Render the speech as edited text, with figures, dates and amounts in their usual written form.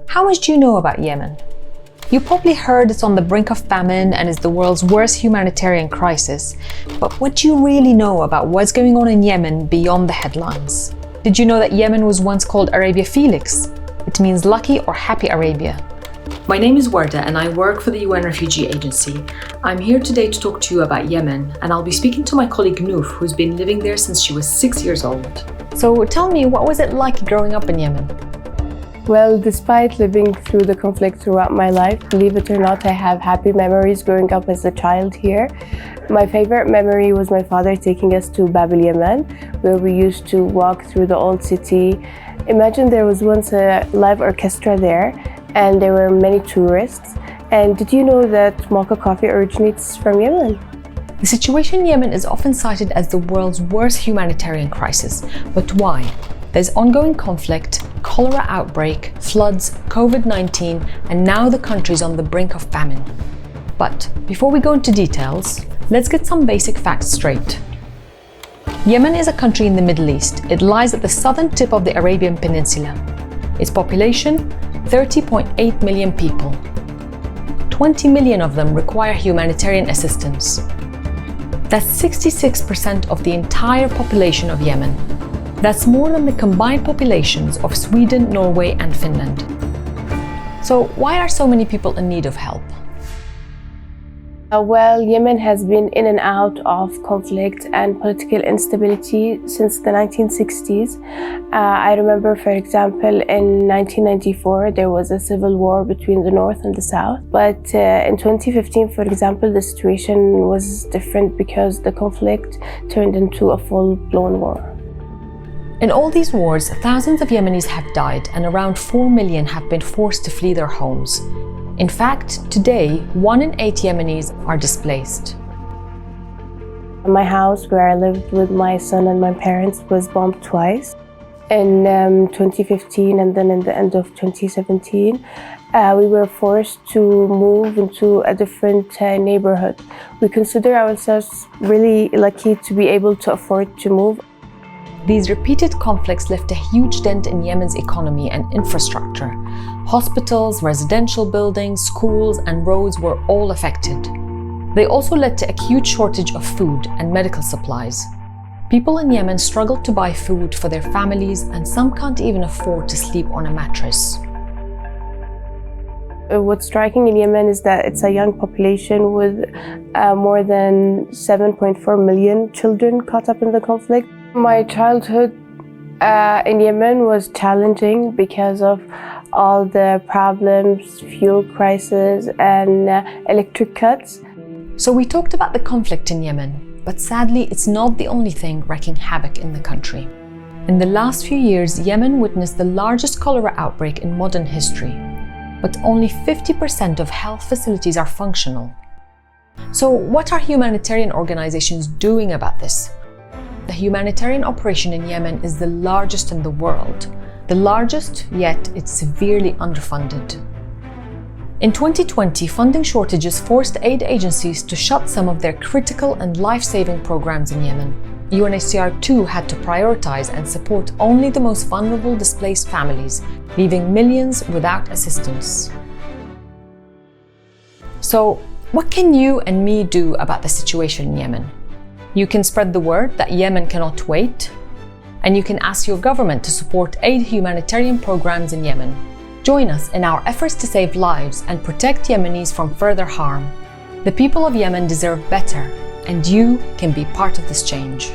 How much do you know about Yemen? You probably heard it's on the brink of famine and is the world's worst humanitarian crisis. But what do you really know about what's going on in Yemen beyond the headlines? Did you know that Yemen was once called Arabia Felix? It means lucky or happy Arabia. My name is Warda and I work for the UN Refugee Agency. I'm here today to talk to you about Yemen, and I'll be speaking to my colleague Nous, who's been living there since she was 6 years old. So tell me, what was it like growing up in Yemen? Well, despite living through the conflict throughout my life, believe it or not, I have happy memories growing up as a child here. My favorite memory was my father taking us to Bab el Yemen, where we used to walk through the old city. Imagine there was once a live orchestra there, and there were many tourists. And did you know that mocha coffee originates from Yemen? The situation in Yemen is often cited as the world's worst humanitarian crisis. But why? There's ongoing conflict, cholera outbreak, floods, COVID-19, and now the country's on the brink of famine. But before we go into details, let's get some basic facts straight. Yemen is a country in the Middle East. It lies at the southern tip of the Arabian Peninsula. Its population, 30.8 million people. 20 million of them require humanitarian assistance. That's 66% of the entire population of Yemen. That's more than the combined populations of Sweden, Norway, and Finland. So why are so many people in need of help? Well, Yemen has been in and out of conflict and political instability since the 1960s. I remember, for example, in 1994, there was a civil war between the North and the South. But in 2015, for example, the situation was different because the conflict turned into a full-blown war. In all these wars, thousands of Yemenis have died and around 4 million have been forced to flee their homes. In fact, today, 1 in 8 Yemenis are displaced. My house, where I lived with my son and my parents, was bombed twice. In 2015 and then in the end of 2017, we were forced to move into a different neighborhood. We consider ourselves really lucky to be able to afford to move. These repeated conflicts left a huge dent in Yemen's economy and infrastructure. Hospitals, residential buildings, schools, and roads were all affected. They also led to a huge shortage of food and medical supplies. People in Yemen struggle to buy food for their families, and some can't even afford to sleep on a mattress. What's striking in Yemen is that it's a young population with more than 7.4 million children caught up in the conflict. My childhood in Yemen was challenging because of all the problems, fuel crisis, and electric cuts. So we talked about the conflict in Yemen, but sadly it's not the only thing wreaking havoc in the country. In the last few years, Yemen witnessed the largest cholera outbreak in modern history, but only 50% of health facilities are functional. So what are humanitarian organizations doing about this? The humanitarian operation in Yemen is the largest in the world. The largest, yet it's severely underfunded. In 2020, funding shortages forced aid agencies to shut some of their critical and life-saving programs in Yemen. UNHCR too had to prioritize and support only the most vulnerable displaced families, leaving millions without assistance. So, what can you and me do about the situation in Yemen? You can spread the word that Yemen cannot wait, and you can ask your government to support aid humanitarian programs in Yemen. Join us in our efforts to save lives and protect Yemenis from further harm. The people of Yemen deserve better, and you can be part of this change.